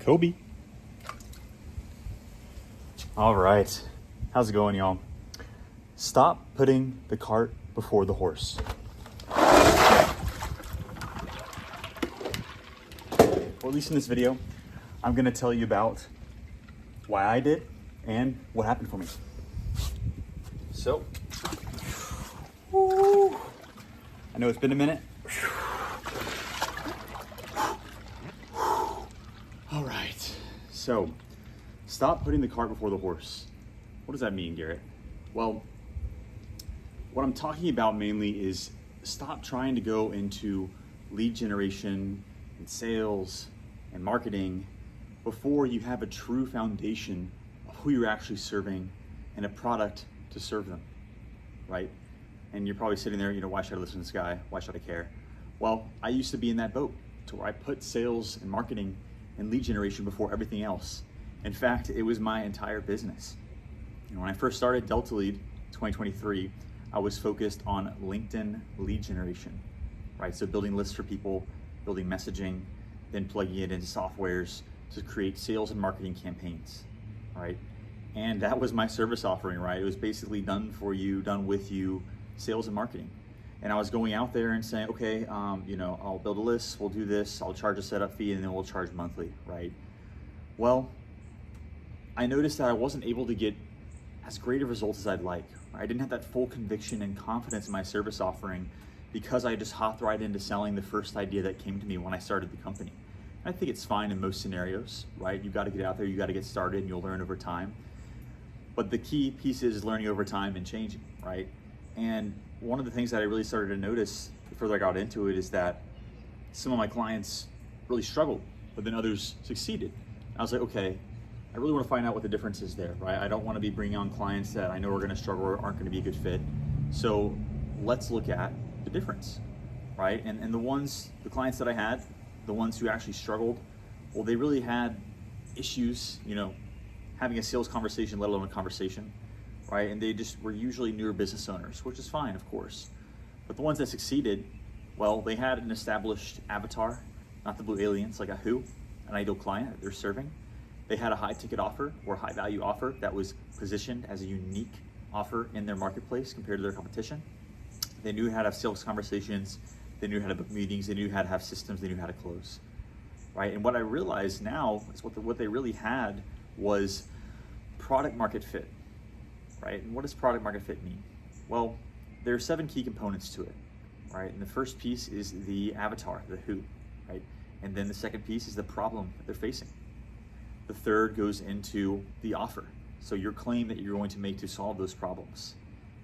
Kobe. All right. How's it going, y'all? Stop putting the cart before the horse. Or at least in this video, I'm going to tell you about why I did and what happened for me. So, I know it's been a minute. All right. So, stop putting the cart before the horse. What does that mean, Garrett? Well, what I'm talking about mainly is stop trying to go into lead generation and sales and marketing before you have a true foundation of who you're actually serving and a product to serve them, right? And you're probably sitting there, why should I listen to this guy? Why should I care? Well, I used to be in that boat to where I put sales and marketing and lead generation before everything else. In fact, it was my entire business. When I first started Delta Lead 2023, I was focused on LinkedIn lead generation, right? So building lists for people, building messaging, then plugging it into softwares to create sales and marketing campaigns, right? And that was my service offering, right? It was basically done for you, done with you, sales and marketing. And I was going out there and saying, okay, I'll build a list, we'll do this, I'll charge a setup fee, and then we'll charge monthly, right? Well, I noticed that I wasn't able to get as great of results as I'd like. I didn't have that full conviction and confidence in my service offering because I just hopped right into selling the first idea that came to me when I started the company. And I think it's fine in most scenarios, right? You got to get out there, you got to get started, and you'll learn over time. But the key piece is learning over time and changing, right? And one of the things that I really started to notice the further I got into it is that some of my clients really struggled, but then others succeeded. I was like, okay, I really want to find out what the difference is there, right? I don't want to be bringing on clients that I know are going to struggle or aren't going to be a good fit. So let's look at the difference, right? And the clients that I had, the ones who actually struggled, well, they really had issues, having a sales conversation, let alone a conversation, right? And they just were usually newer business owners, which is fine, of course. But the ones that succeeded, well, they had an established avatar, not the blue aliens, like a who, an ideal client that they're serving. They had a high ticket offer or high value offer that was positioned as a unique offer in their marketplace compared to their competition. They knew how to have sales conversations, they knew how to book meetings, they knew how to have systems, they knew how to close, right? And what I realized now is what they really had was product market fit, right? And what does product market fit mean? Well, there are 7 key components to it, right? And the first piece is the avatar, the who, right? And then the second piece is the problem that they're facing. The third goes into the offer. So your claim that you're going to make to solve those problems.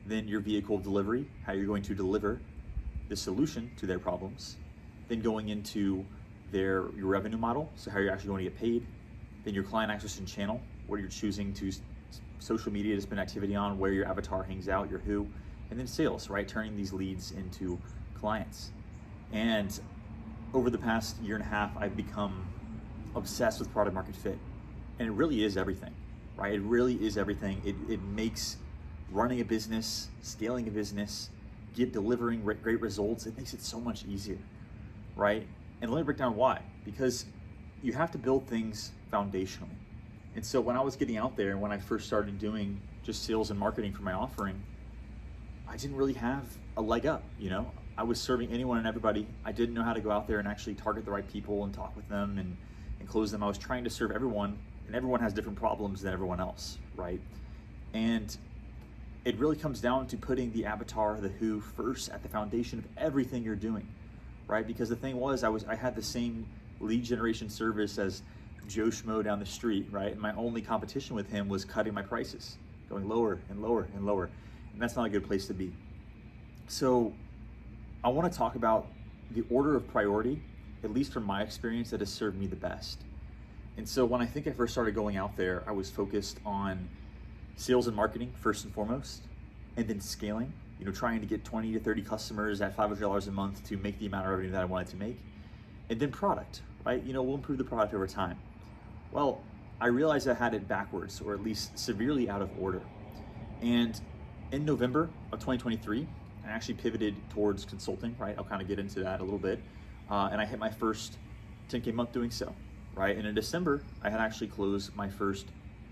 Then your vehicle of delivery, how you're going to deliver the solution to their problems. Then going into your revenue model, so how you're actually going to get paid. Then your client acquisition channel, what you're choosing to social media to spend activity on, where your avatar hangs out, your who. And then sales, right? Turning these leads into clients. And over the past year and a half, I've become obsessed with product market fit. And it really is everything, right? It really is everything. It makes running a business, scaling a business, delivering great results, it makes it so much easier, right? And let me break down why. Because you have to build things foundationally. And so when I was getting out there and when I first started doing just sales and marketing for my offering, I didn't really have a leg up, I was serving anyone and everybody. I didn't know how to go out there and actually target the right people and talk with them and close them. I was trying to serve everyone, and everyone has different problems than everyone else, right? And it really comes down to putting the avatar, the who, first at the foundation of everything you're doing, right? Because the thing was, I had the same lead generation service as Joe Schmo down the street, right? And my only competition with him was cutting my prices, going lower and lower and lower. And that's not a good place to be. So I want to talk about the order of priority, at least from my experience, that has served me the best. And so when I first started going out there, I was focused on sales and marketing first and foremost, and then scaling, trying to get 20 to 30 customers at $500 a month to make the amount of revenue that I wanted to make. And then product, right? We'll improve the product over time. Well, I realized I had it backwards, or at least severely out of order. And in November of 2023, I actually pivoted towards consulting, right? I'll kind of get into that a little bit. And I hit my first 10K month doing so. right? And in December, I had actually closed my first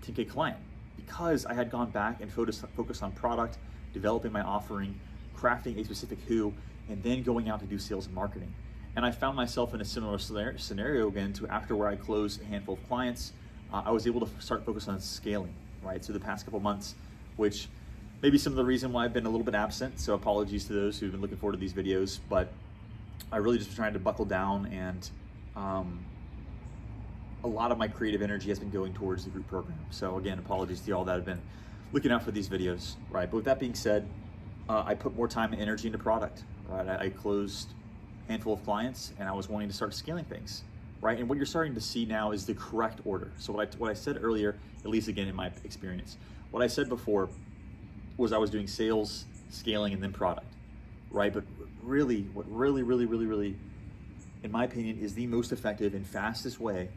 10K client because I had gone back and focused on product, developing my offering, crafting a specific who, and then going out to do sales and marketing. And I found myself in a similar scenario again to after where I closed a handful of clients. I was able to start focusing on scaling, right? So the past couple months, which maybe some of the reason why I've been a little bit absent, so apologies to those who've been looking forward to these videos, but I really just been trying to buckle down, and a lot of my creative energy has been going towards the group program. So again, apologies to y'all that have been looking out for these videos, right? But with that being said, I put more time and energy into product, right? I closed a handful of clients and I was wanting to start scaling things, right? And what you're starting to see now is the correct order. So what I said earlier, at least again in my experience, what I said before was I was doing sales, scaling, and then product, right? But really, what really, in my opinion, is the most effective and fastest way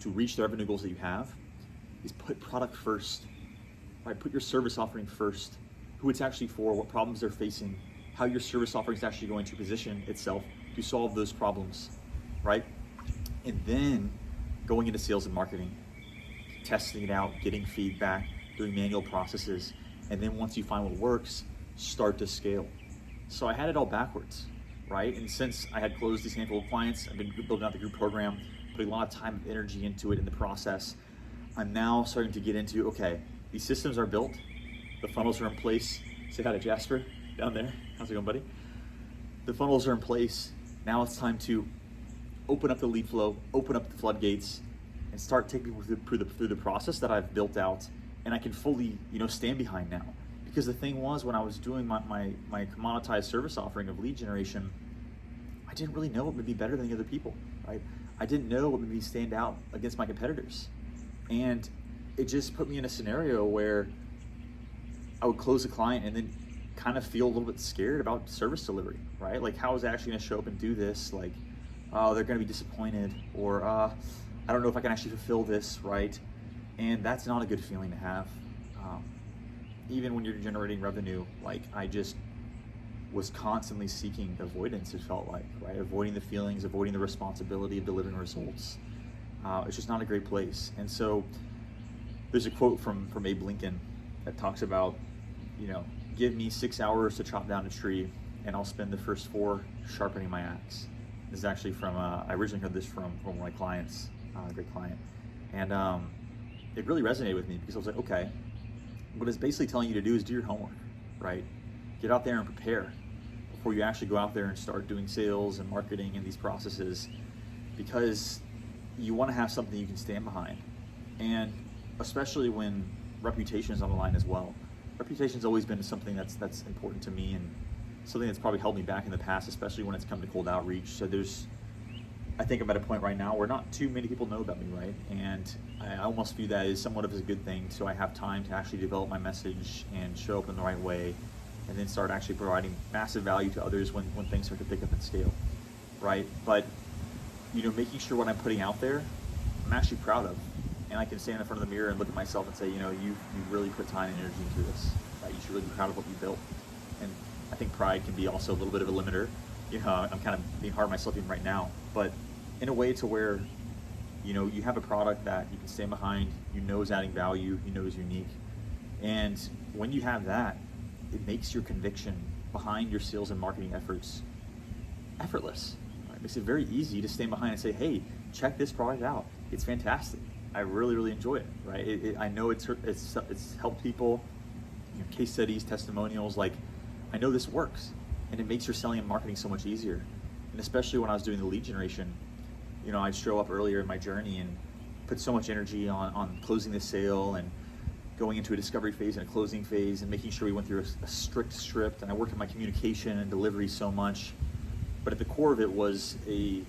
to reach the revenue goals that you have is put product first, right? Put your service offering first, who it's actually for, what problems they're facing, how your service offering is actually going to position itself to solve those problems, right? And then going into sales and marketing, testing it out, getting feedback, doing manual processes, and then once you find what works, start to scale. So I had it all backwards, right? And since I had closed these handful of clients, I've been building out the group program, putting a lot of time and energy into it in the process. I'm now starting to get into, okay, these systems are built, the funnels are in place. Say hi to Jasper down there. How's it going, buddy? The funnels are in place. Now it's time to open up the lead flow, open up the floodgates, and start taking people through the process that I've built out, and I can fully, stand behind now. Because the thing was, when I was doing my commoditized service offering of lead generation, I didn't really know what would be better than the other people, right? I didn't know what would be stand out against my competitors. And it just put me in a scenario where I would close a client and then kind of feel a little bit scared about service delivery, right? Like, how is I actually gonna show up and do this? Like, oh, they're gonna be disappointed, or I don't know if I can actually fulfill this, right? And that's not a good feeling to have. Even when you're generating revenue, like, I just was constantly seeking avoidance, it felt like, right? Avoiding the feelings, avoiding the responsibility of delivering results. It's just not a great place. And so there's a quote from Abe Lincoln that talks about, give me 6 hours to chop down a tree and I'll spend the first 4 sharpening my axe. This is actually from, I originally heard this from one of my clients, a great client. And it really resonated with me because I was like, okay, what it's basically telling you to do is do your homework, right? Get out there and prepare before you actually go out there and start doing sales and marketing and these processes, because you want to have something you can stand behind. And especially when reputation is on the line as well. Reputation's always been something that's important to me, and something that's probably held me back in the past, especially when it's come to cold outreach. So I think I'm at a point right now where not too many people know about me, right? And I almost view that as somewhat of a good thing, so I have time to actually develop my message and show up in the right way, and then start actually providing massive value to others when things start to pick up and scale, right? But, making sure what I'm putting out there, I'm actually proud of. And I can stand in front of the mirror and look at myself and say, you really put time and energy into this, right? You should really be proud of what you built. And I think pride can be also a little bit of a limiter. I'm kind of being hard on myself even right now, but in a way to where, you have a product that you can stand behind, is adding value, is unique. And when you have that, it makes your conviction behind your sales and marketing efforts effortless. Right? It makes it very easy to stand behind and say, hey, check this product out. It's fantastic. I really, really enjoy it, right? I know it's helped people, case studies, testimonials, like, I know this works, and it makes your selling and marketing so much easier. And especially when I was doing the lead generation, I'd show up earlier in my journey and put so much energy on closing the sale and going into a discovery phase and a closing phase and making sure we went through a strict script, and I worked on my communication and delivery so much. But at the core of it was a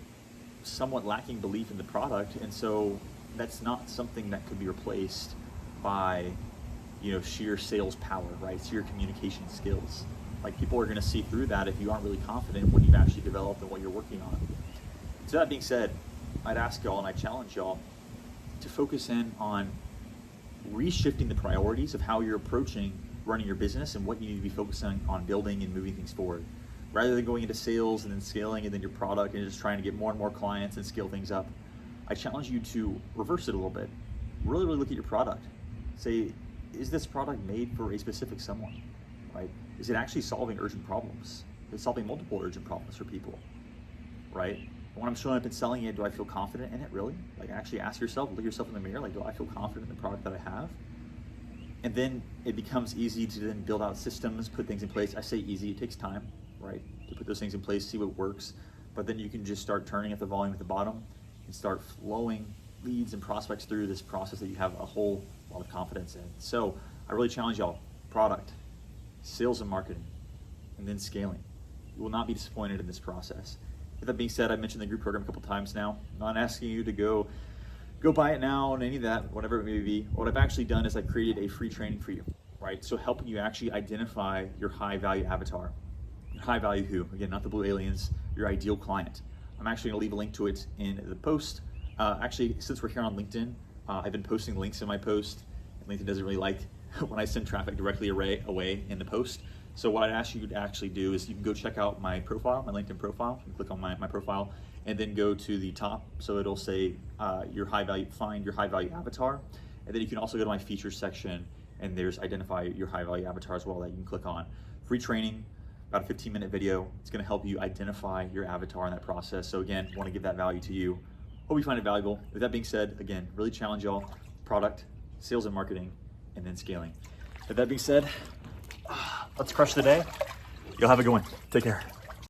somewhat lacking belief in the product, and so that's not something that could be replaced by, sheer sales power, right? Sheer communication skills. Like, people are going to see through that if you aren't really confident what you've actually developed and what you're working on. So that being said, I'd ask y'all and I challenge y'all to focus in on reshifting the priorities of how you're approaching running your business and what you need to be focusing on building and moving things forward. Rather than going into sales and then scaling and then your product and just trying to get more and more clients and scale things up, I challenge you to reverse it a little bit. Really, really look at your product. Say, is this product made for a specific someone, right? Is it actually solving urgent problems? Is it solving multiple urgent problems for people, right? When I'm showing up and selling it, do I feel confident in it, really? Like, actually ask yourself, look yourself in the mirror, like, do I feel confident in the product that I have? And then it becomes easy to then build out systems, put things in place. I say easy, it takes time, right? To put those things in place, see what works. But then you can just start turning up the volume at the bottom and start flowing leads and prospects through this process that you have a whole lot of confidence in. So I really challenge y'all, product, sales and marketing, and then scaling. You will not be disappointed in this process. With that being said, I mentioned the group program a couple times now. I'm not asking you to go buy it now and any of that, whatever it may be. What I've actually done is I created a free training for you, right? So helping you actually identify your high value avatar. Your high value who? Again, not the blue aliens, your ideal client. I'm actually gonna leave a link to it in the post. Actually, since we're here on LinkedIn, I've been posting links in my post. And LinkedIn doesn't really like when I send traffic directly away in the post. So what I'd ask you to actually do is you can go check out my profile, my LinkedIn profile. You can click on my profile and then go to the top. So it'll say find your high value avatar. And then you can also go to my features section and there's identify your high value avatar as well that you can click on. Free training, about a 15-minute video. It's gonna help you identify your avatar in that process. So again, wanna give that value to you. Hope you find it valuable. With that being said, again, really challenge y'all, product, sales and marketing, and then scaling. With that being said, let's crush the day. You'll have a good one. Take care.